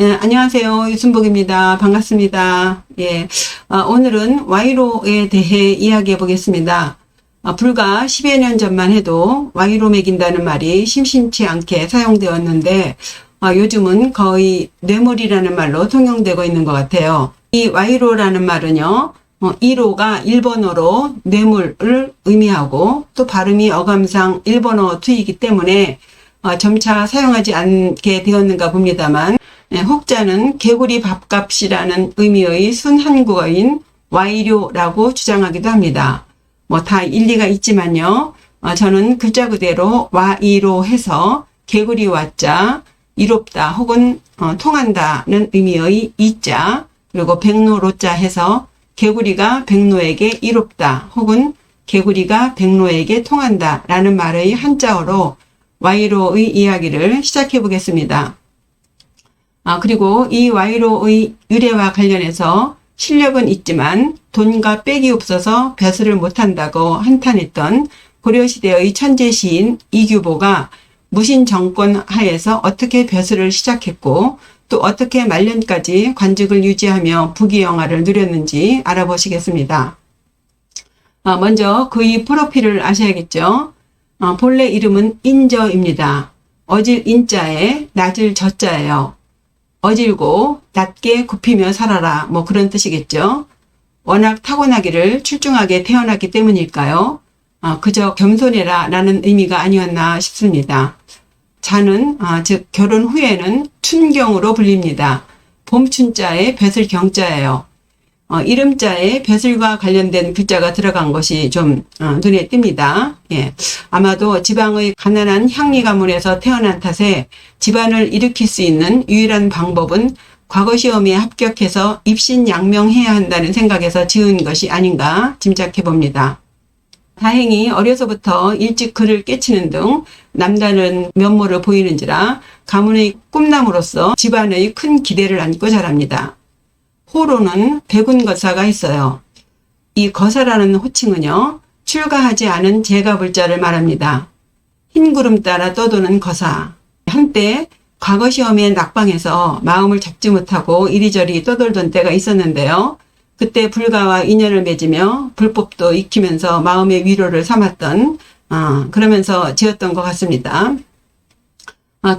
안녕하세요. 유순복입니다. 반갑습니다. 오늘은 와이로에 대해 이야기해 보겠습니다. 불과 10여 년 전만 해도 와이로 먹인다는 말이 심심치 않게 사용되었는데, 요즘은 거의 뇌물이라는 말로 통용되고 있는 것 같아요. 이 와이로라는 말은요, 이로가 일본어로 뇌물을 의미하고 또 발음이 어감상 일본어 투이기 때문에 점차 사용하지 않게 되었는가 봅니다만, 혹자는 개구리 밥값이라는 의미의 순한국어인 와이료라고 주장하기도 합니다. 다 일리가 있지만요. 저는 글자 그대로 와이로 해서 개구리 와자, 이롭다 혹은 통한다는 의미의 이자, 그리고 백로로자 해서 개구리가 백로에게 이롭다 혹은 개구리가 백로에게 통한다 라는 말의 한자어로 와이로의 이야기를 시작해 보겠습니다. 그리고 이 와이로의 유래와 관련해서 실력은 있지만 돈과 빽이 없어서 벼슬을 못한다고 한탄했던 고려시대의 천재 시인 이규보가 무신 정권 하에서 어떻게 벼슬을 시작했고 또 어떻게 말년까지 관직을 유지하며 부귀영화를 누렸는지 알아보시겠습니다. 먼저 그의 프로필을 아셔야겠죠. 본래 이름은 인저입니다. 어질 인자에 낮을 저자예요. 어질고 낮게 굽히며 살아라 그런 뜻이겠죠. 워낙 타고나기를 출중하게 태어났기 때문일까요? 그저 겸손해라 라는 의미가 아니었나 싶습니다. 자는 즉 결혼 후에는 춘경으로 불립니다. 봄춘자에 벼슬 경자예요. 이름자에 벼슬과 관련된 글자가 들어간 것이 좀 눈에 띕니다. 아마도 지방의 가난한 향리 가문에서 태어난 탓에 집안을 일으킬 수 있는 유일한 방법은 과거 시험에 합격해서 입신양명해야 한다는 생각에서 지은 것이 아닌가 짐작해 봅니다. 다행히 어려서부터 일찍 글을 깨치는 등 남다른 면모를 보이는지라 가문의 꿈나무로서 집안의 큰 기대를 안고 자랍니다. 호로는 백운거사가 있어요. 이 거사라는 호칭은요, 출가하지 않은 제가불자를 말합니다. 흰 구름 따라 떠도는 거사. 한때 과거 시험에 낙방해서 마음을 잡지 못하고 이리저리 떠돌던 때가 있었는데요. 그때 불가와 인연을 맺으며 불법도 익히면서 마음의 위로를 삼았던 그러면서 지었던 것 같습니다.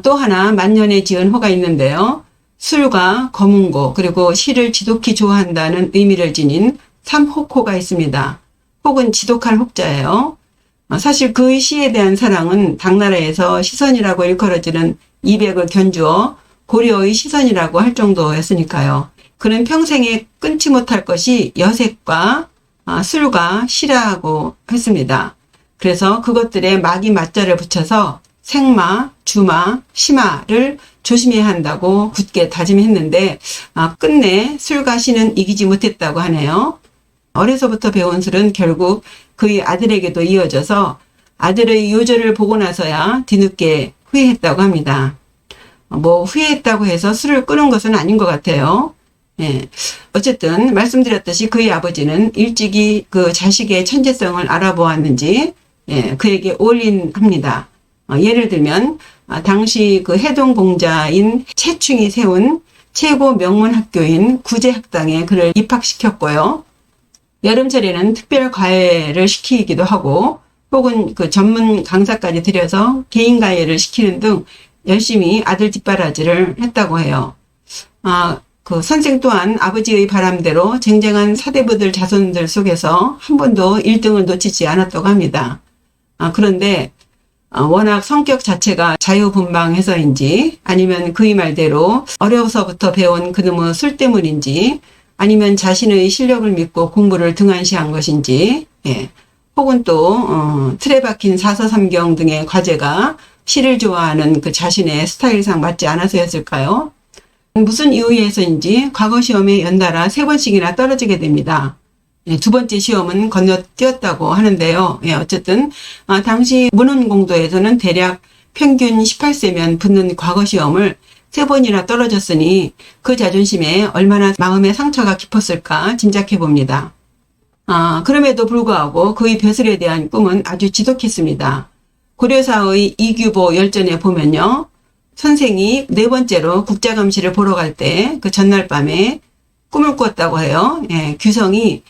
또 하나 만년에 지은 호가 있는데요. 술과 검은고 그리고 시를 지독히 좋아한다는 의미를 지닌 삼혹호가 있습니다. 혹은 지독할 혹자예요. 사실 그의 시에 대한 사랑은 당나라에서 시선이라고 일컬어지는 이백을 견주어 고려의 시선이라고 할 정도였으니까요. 그는 평생에 끊지 못할 것이 여색과 술과 시라고 했습니다. 그래서 그것들에 마기 맞자를 붙여서 생마, 주마, 시마를 조심해야 한다고 굳게 다짐했는데 끝내 술과 시는 이기지 못했다고 하네요. 어려서부터 배운 술은 결국 그의 아들에게도 이어져서 아들의 요절을 보고 나서야 뒤늦게 후회했다고 합니다. 후회했다고 해서 술을 끊은 것은 아닌 것 같아요. 어쨌든 말씀드렸듯이 그의 아버지는 일찍이 그 자식의 천재성을 알아보았는지 그에게 올인합니다. 예를 들면 당시 그 해동공자인 채충이 세운 최고 명문 학교인 구제학당에 그를 입학시켰고요. 여름철에는 특별 과외를 시키기도 하고 혹은 그 전문 강사까지 들여서 개인 과외를 시키는 등 열심히 아들 뒷바라지를 했다고 해요. 그 선생 또한 아버지의 바람대로 쟁쟁한 사대부들 자손들 속에서 한 번도 1등을 놓치지 않았다고 합니다. 그런데 워낙 성격 자체가 자유분방해서인지 아니면 그의 말대로 어려서부터 배운 그놈의 술 때문인지 아니면 자신의 실력을 믿고 공부를 등한시한 것인지 혹은 또 틀에 박힌 사서삼경 등의 과제가 시를 좋아하는 그 자신의 스타일상 맞지 않아서였을까요? 무슨 이유에서인지 과거 시험에 연달아 3번씩이나 떨어지게 됩니다. 두 번째 시험은 건너뛰었다고 하는데요. 어쨌든 당시 문헌공도에서는 대략 평균 18세면 붙는 과거 시험을 3번이나 떨어졌으니 그 자존심에 얼마나 마음의 상처가 깊었을까 짐작해 봅니다. 그럼에도 불구하고 그의 벼슬에 대한 꿈은 아주 지독했습니다. 고려사의 이규보 열전에 보면요. 선생이 네 번째로 국자감시를 보러 갈 때 그 전날 밤에 꿈을 꿨다고 해요. 예, 규성이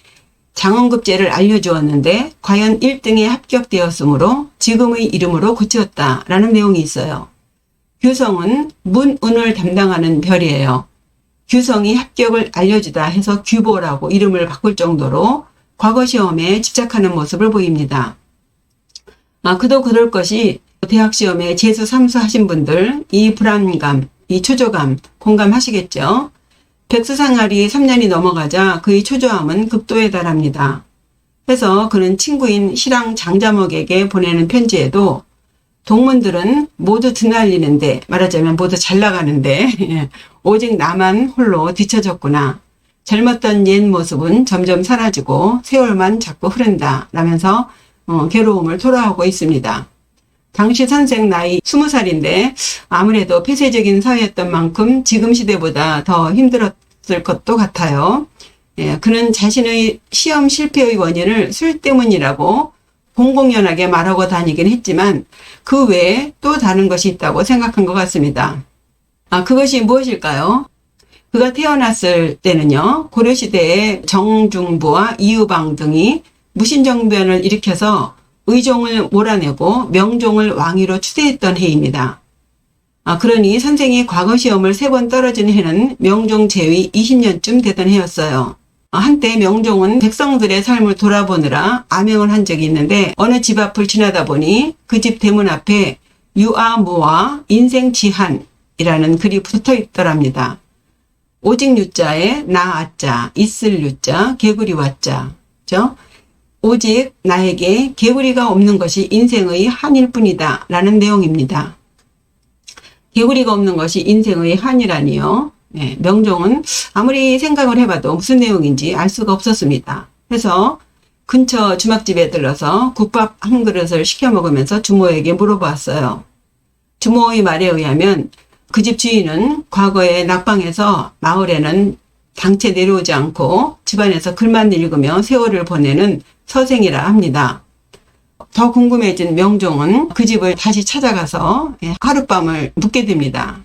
장원급제를 알려주었는데 과연 1등에 합격되었으므로 지금의 이름으로 고치었다라는 내용이 있어요. 규성은 문운을 담당하는 별이에요. 규성이 합격을 알려주다 해서 규보라고 이름을 바꿀 정도로 과거 시험에 집착하는 모습을 보입니다. 그도 그럴 것이 대학 시험에 재수 3수 하신 분들 이 불안감, 이 초조감 공감하시겠죠? 백수생활이 3년이 넘어가자 그의 초조함은 극도에 달합니다. 그래서 그는 친구인 실랑 장자목에게 보내는 편지에도 동문들은 모두 드날리는데, 말하자면 모두 잘 나가는데 오직 나만 홀로 뒤처졌구나. 젊었던 옛 모습은 점점 사라지고 세월만 자꾸 흐른다 라면서 괴로움을 토로하고 있습니다. 당시 선생 나이 20살인데 아무래도 폐쇄적인 사회였던 만큼 지금 시대보다 더 힘들었을 것도 같아요. 예, 그는 자신의 시험 실패의 원인을 술 때문이라고 공공연하게 말하고 다니긴 했지만 그 외에 또 다른 것이 있다고 생각한 것 같습니다. 그것이 무엇일까요? 그가 태어났을 때는요, 고려시대에 정중부와 이유방 등이 무신정변을 일으켜서 의종을 몰아내고 명종을 왕위로 추대했던 해입니다. 그러니 선생이 과거 시험을 3번 떨어진 해는 명종 재위 20년쯤 되던 해였어요. 한때 명종은 백성들의 삶을 돌아보느라 아명을 한 적이 있는데 어느 집 앞을 지나다 보니 그 집 대문 앞에 유아무와 인생지한이라는 글이 붙어 있더랍니다. 오직 유자에 나아자, 있을 유자, 개구리 와자. 그죠? 오직 나에게 개구리가 없는 것이 인생의 한일 뿐이다 라는 내용입니다. 개구리가 없는 것이 인생의 한이라니요. 네, 명종은 아무리 생각을 해봐도 무슨 내용인지 알 수가 없었습니다. 그래서 근처 주막집에 들러서 국밥 한 그릇을 시켜 먹으면서 주모에게 물어보았어요. 주모의 말에 의하면 그 집 주인은 과거에 낙방해서 마을에는 당체 내려오지 않고 집안에서 글만 읽으며 세월을 보내는 서생이라 합니다. 더 궁금해진 명종은 그 집을 다시 찾아가서 하룻밤을 묵게 됩니다.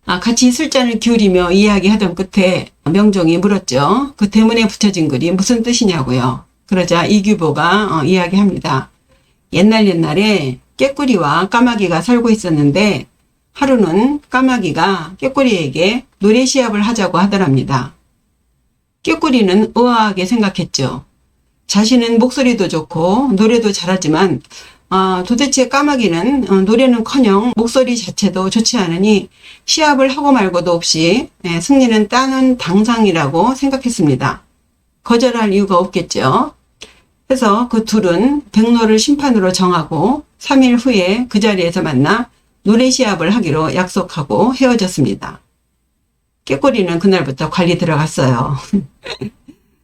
같이 술잔을 기울이며 이야기하던 끝에 명종이 물었죠. 그 대문에 붙여진 글이 무슨 뜻이냐고요. 그러자 이규보가 이야기합니다. 옛날에 깨꾸리와 까마귀가 살고 있었는데 하루는 까마귀가 깨꾸리에게 노래 시합을 하자고 하더랍니다. 깨꾸리는 의아하게 생각했죠. 자신은 목소리도 좋고 노래도 잘하지만 도대체 까마귀는 노래는커녕 목소리 자체도 좋지 않으니 시합을 하고 말고도 없이 승리는 따는 당상이라고 생각했습니다. 거절할 이유가 없겠죠. 그래서 그 둘은 백로를 심판으로 정하고 3일 후에 그 자리에서 만나 노래 시합을 하기로 약속하고 헤어졌습니다. 깨꼬리는 그날부터 관리 들어갔어요.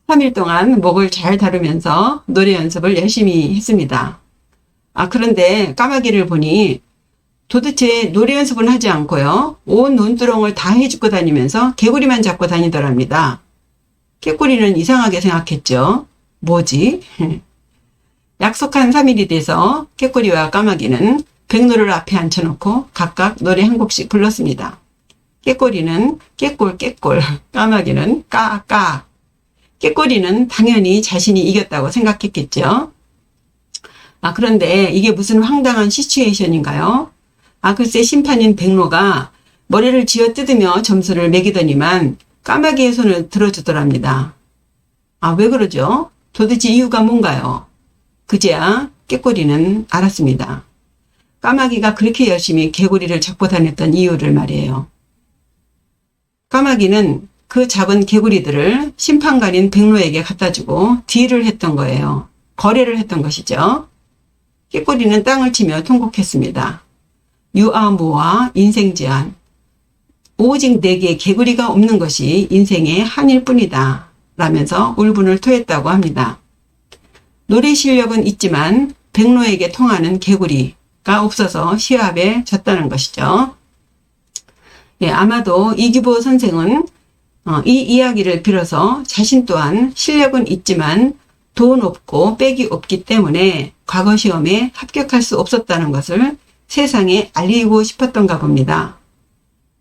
3일 동안 목을 잘 다루면서 노래 연습을 열심히 했습니다. 그런데 까마귀를 보니 도대체 노래 연습은 하지 않고요. 온 논두렁을 다 해주고 다니면서 개구리만 잡고 다니더랍니다. 깨꼬리는 이상하게 생각했죠. 뭐지? 약속한 3일이 돼서 깨꼬리와 까마귀는 백로를 앞에 앉혀놓고 각각 노래 한 곡씩 불렀습니다. 깨꼬리는 깨꼴, 까마귀는 까까. 깨꼬리는 당연히 자신이 이겼다고 생각했겠죠. 그런데 이게 무슨 황당한 시츄에이션인가요? 글쎄 심판인 백로가 머리를 쥐어뜯으며 점수를 매기더니만 까마귀의 손을 들어주더랍니다. 왜 그러죠? 도대체 이유가 뭔가요? 그제야 깨꼬리는 알았습니다. 까마귀가 그렇게 열심히 개구리를 잡고 다녔던 이유를 말이에요. 까마귀는 그 잡은 개구리들을 심판관인 백로에게 갖다주고 딜을 했던 거예요. 거래를 했던 것이죠. 깨꼬리는 땅을 치며 통곡했습니다. 유아무와 인생지한. 오직 내게 개구리가 없는 것이 인생의 한일 뿐이다. 라면서 울분을 토했다고 합니다. 노래 실력은 있지만 백로에게 통하는 개구리가 없어서 시합에 졌다는 것이죠. 아마도 이규보 선생은 이 이야기를 빌어서 자신 또한 실력은 있지만 돈 없고 빽이 없기 때문에 과거 시험에 합격할 수 없었다는 것을 세상에 알리고 싶었던가 봅니다.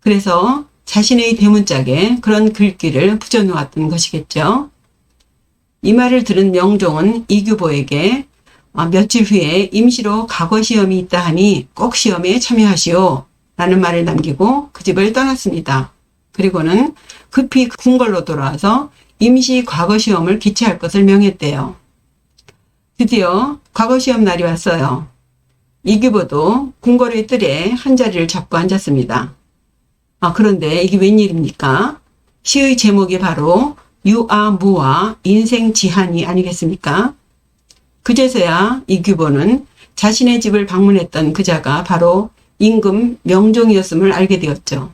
그래서 자신의 대문짝에 그런 글귀를 붙여놓았던 것이겠죠. 이 말을 들은 명종은 이규보에게 며칠 후에 임시로 과거 시험이 있다 하니 꼭 시험에 참여하시오 라는 말을 남기고 그 집을 떠났습니다. 그리고는 급히 궁궐로 돌아와서 임시 과거 시험을 기체할 것을 명했대요. 드디어 과거 시험 날이 왔어요. 이규보도 궁궐의 뜰에 한 자리를 잡고 앉았습니다. 그런데 이게 웬일입니까? 시의 제목이 바로 유아무와 인생지한이 아니겠습니까? 그제서야 이규보는 자신의 집을 방문했던 그자가 바로 임금 명종이었음을 알게 되었죠.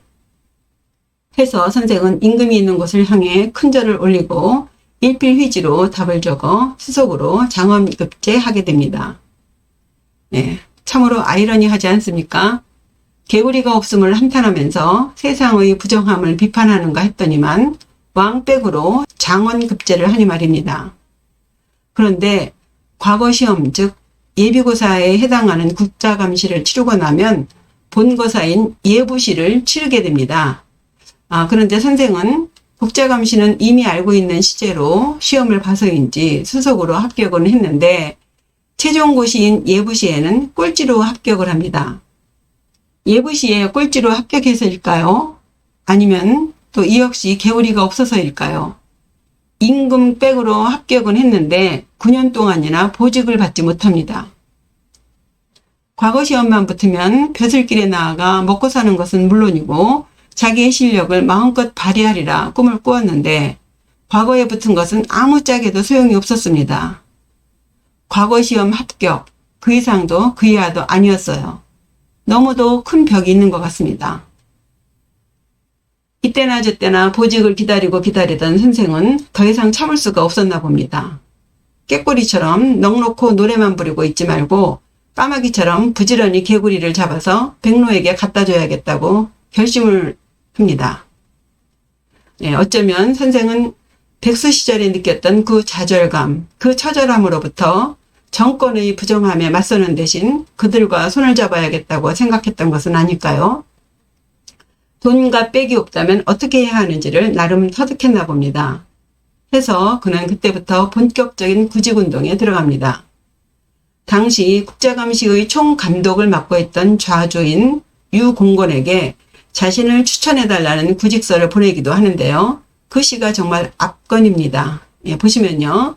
해서 선생은 임금이 있는 곳을 향해 큰 절을 올리고 일필휘지로 답을 적어 수속으로 장엄급제하게 됩니다. 네, 참으로 아이러니하지 않습니까? 개구리가 없음을 한탄하면서 세상의 부정함을 비판하는가 했더니만 왕백으로 장원급제를 하니 말입니다. 그런데 과거시험 즉 예비고사에 해당하는 국자감시를 치르고 나면 본고사인 예부시를 치르게 됩니다. 그런데 선생은 국자감시는 이미 알고 있는 시제로 시험을 봐서인지 수석으로 합격은 했는데 최종고시인 예부시에는 꼴찌로 합격을 합니다. 예부시에 꼴찌로 합격해서일까요? 아니면 또 이 역시 개구리가 없어서일까요? 임금 백으로 합격은 했는데 9년 동안이나 보직을 받지 못합니다. 과거 시험만 붙으면 벼슬길에 나아가 먹고 사는 것은 물론이고 자기의 실력을 마음껏 발휘하리라 꿈을 꾸었는데 과거에 붙은 것은 아무짝에도 소용이 없었습니다. 과거 시험 합격, 그 이상도 그 이하도 아니었어요. 너무도 큰 벽이 있는 것 같습니다. 이때나 저때나 보직을 기다리던 선생은 더 이상 참을 수가 없었나 봅니다. 깨꼬리처럼 넋놓고 노래만 부르고 있지 말고 까마귀처럼 부지런히 개구리를 잡아서 백로에게 갖다 줘야겠다고 결심을 합니다. 네, 어쩌면 선생은 백수 시절에 느꼈던 그 좌절감, 그 처절함으로부터 정권의 부정함에 맞서는 대신 그들과 손을 잡아야겠다고 생각했던 것은 아닐까요? 돈과 빽이 없다면 어떻게 해야 하는지를 나름 터득했나 봅니다. 해서 그는 그때부터 본격적인 구직운동에 들어갑니다. 당시 국자감시의 총감독을 맡고 있던 좌주인 유공건에게 자신을 추천해달라는 구직서를 보내기도 하는데요. 그 시가 정말 압권입니다. 보시면요.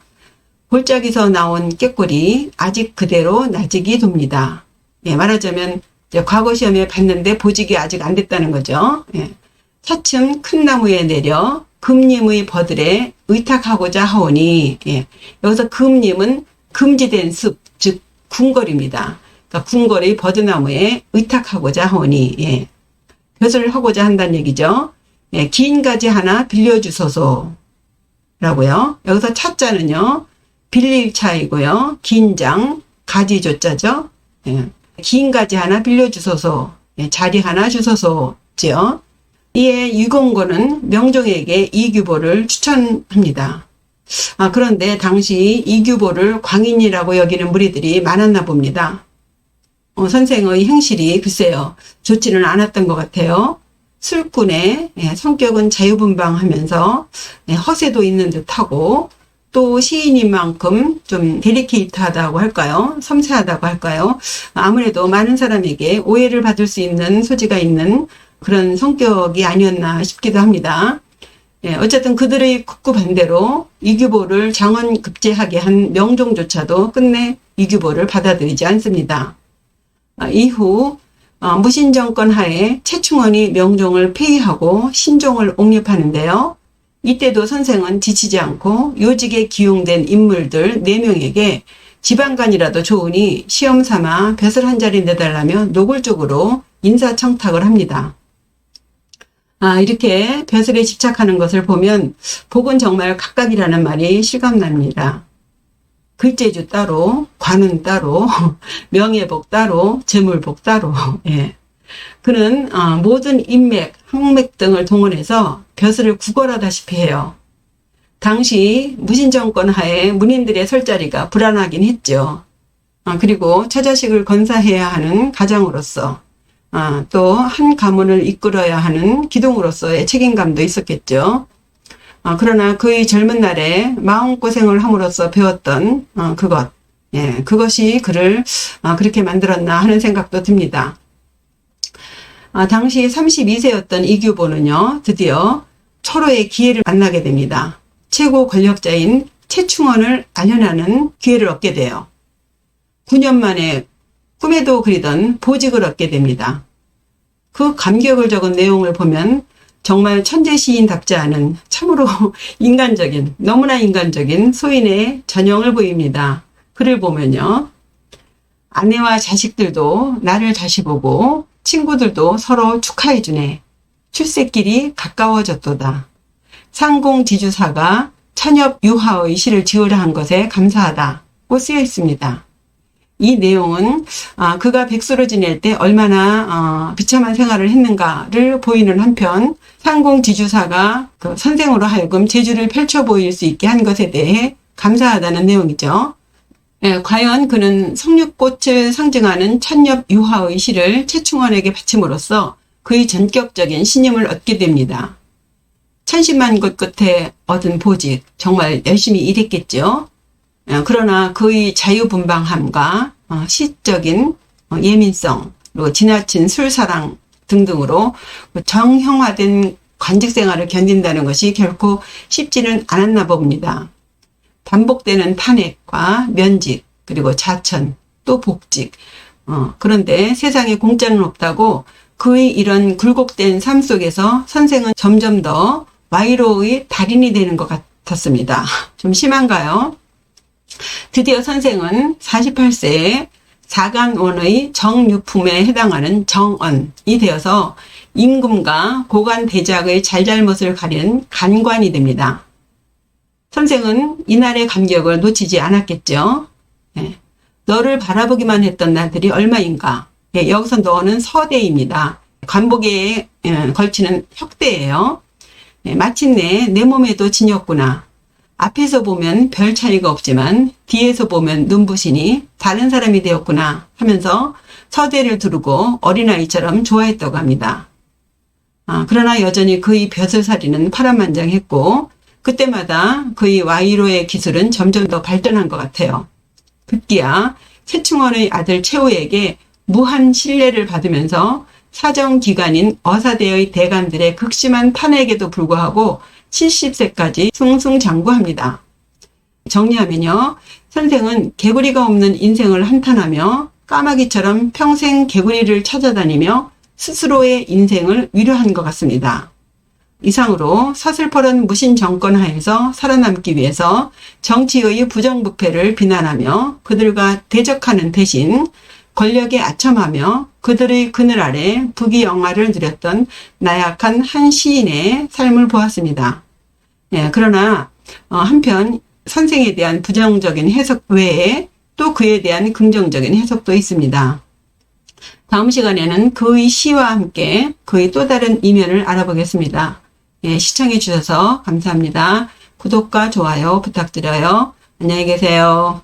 골짜기서 나온 깨꼬리 아직 그대로 나직이 돕니다. 말하자면 과거 시험에 봤는데 보직이 아직 안 됐다는 거죠. 차츰 큰 나무에 내려 금림의 버들에 의탁하고자 하오니 여기서 금림은 금지된 숲, 즉 궁궐입니다. 그러니까 궁궐의 버드나무에 의탁하고자 하오니 벼슬을 하고자 한다는 얘기죠. 긴 가지 하나 빌려주소서 라고요. 여기서 차자는요. 빌릴 차이고요. 긴장, 가지 조자죠. 긴 가지 하나 빌려주소서, 자리 하나 주소서지요. 이에 유공고는 명종에게 이규보를 추천합니다. 그런데 당시 이규보를 광인이라고 여기는 무리들이 많았나 봅니다. 선생의 행실이 글쎄요, 좋지는 않았던 것 같아요. 술꾼에 성격은 자유분방하면서 허세도 있는 듯하고 또 시인인 만큼 좀 데리케이트하다고 할까요? 섬세하다고 할까요? 아무래도 많은 사람에게 오해를 받을 수 있는 소지가 있는 그런 성격이 아니었나 싶기도 합니다. 어쨌든 그들의 극구 반대로 이규보를 장원급제하게 한 명종조차도 끝내 이규보를 받아들이지 않습니다. 이후 무신정권 하에 최충원이 명종을 폐위하고 신종을 옹립하는데요. 이때도 선생은 지치지 않고 요직에 기용된 인물들 4명에게 지방간이라도 좋으니 시험 삼아 벼슬 한 자리 내달라며 노골적으로 인사청탁을 합니다. 이렇게 벼슬에 집착하는 것을 보면 복은 정말 각각이라는 말이 실감납니다. 글재주 따로, 관운 따로, 명예복 따로, 재물복 따로. 그는 모든 인맥, 항맥 등을 동원해서 벼슬을 구걸하다시피 해요. 당시 무신정권 하에 문인들의 설 자리가 불안하긴 했죠. 그리고 처자식을 건사해야 하는 가장으로서, 또 한 가문을 이끌어야 하는 기둥으로서의 책임감도 있었겠죠. 그러나 그의 젊은 날에 마음고생을 함으로써 배웠던 그것, 그것이 그를 그렇게 만들었나 하는 생각도 듭니다. 당시 32세였던 이규보는요, 드디어 철호의 기회를 만나게 됩니다. 최고 권력자인 최충원을 알려나는 기회를 얻게 돼요. 9년 만에 꿈에도 그리던 보직을 얻게 됩니다. 그 감격을 적은 내용을 보면 정말 천재 시인답지 않은 참으로 인간적인, 너무나 인간적인 소인의 전형을 보입니다. 글을 보면요. 아내와 자식들도 나를 다시 보고 친구들도 서로 축하해주네. 출세길이 가까워졌도다. 상공지주사가 천엽 유화의 시를 지으려 한 것에 감사하다고 쓰여 있습니다. 이 내용은 그가 백수로 지낼 때 얼마나 비참한 생활을 했는가를 보이는 한편 상공지주사가 그 선생으로 하여금 재주를 펼쳐 보일 수 있게 한 것에 대해 감사하다는 내용이죠. 과연 그는 석류꽃을 상징하는 천엽 유화의 시를 최충원에게 바침으로써 그의 전격적인 신임을 얻게 됩니다. 천신만 것 끝에 얻은 보직, 정말 열심히 일했겠죠. 그러나 그의 자유분방함과 시적인 예민성, 그리고 지나친 술사랑 등등으로 정형화된 관직 생활을 견딘다는 것이 결코 쉽지는 않았나 봅니다. 반복되는 탄핵과 면직, 그리고 자천, 또 복직. 그런데 세상에 공짜는 없다고 그의 이런 굴곡된 삶 속에서 선생은 점점 더 와이로의 달인이 되는 것 같았습니다. 좀 심한가요? 드디어 선생은 48세에 사간원의 정유품에 해당하는 정언이 되어서 임금과 고관 대작의 잘잘못을 가리는 간관이 됩니다. 선생은 이날의 감격을 놓치지 않았겠죠. 너를 바라보기만 했던 날들이 얼마인가. 여기서 너는 서대입니다. 관복에 걸치는 혁대예요. 마침내 내 몸에도 지녔구나. 앞에서 보면 별 차이가 없지만 뒤에서 보면 눈부시니 다른 사람이 되었구나 하면서 서대를 두르고 어린아이처럼 좋아했다고 합니다. 그러나 여전히 그의 벼슬살이는 파란만장했고 그때마다 그의 와이로의 기술은 점점 더 발전한 것 같아요. 급기야 최충원의 아들 최후에게 무한 신뢰를 받으면서 사정기관인 어사대의 대관들의 극심한 탄핵에도 불구하고 70세까지 승승장구합니다. 정리하면요. 선생은 개구리가 없는 인생을 한탄하며 까마귀처럼 평생 개구리를 찾아다니며 스스로의 인생을 위로한 것 같습니다. 이상으로 서슬퍼런 무신 정권 하에서 살아남기 위해서 정치의 부정부패를 비난하며 그들과 대적하는 대신 권력에 아첨하며 그들의 그늘 아래 부귀영화를 누렸던 나약한 한 시인의 삶을 보았습니다. 그러나 한편 선생에 대한 부정적인 해석 외에 또 그에 대한 긍정적인 해석도 있습니다. 다음 시간에는 그의 시와 함께 그의 또 다른 이면을 알아보겠습니다. 시청해 주셔서 감사합니다. 구독과 좋아요 부탁드려요. 안녕히 계세요.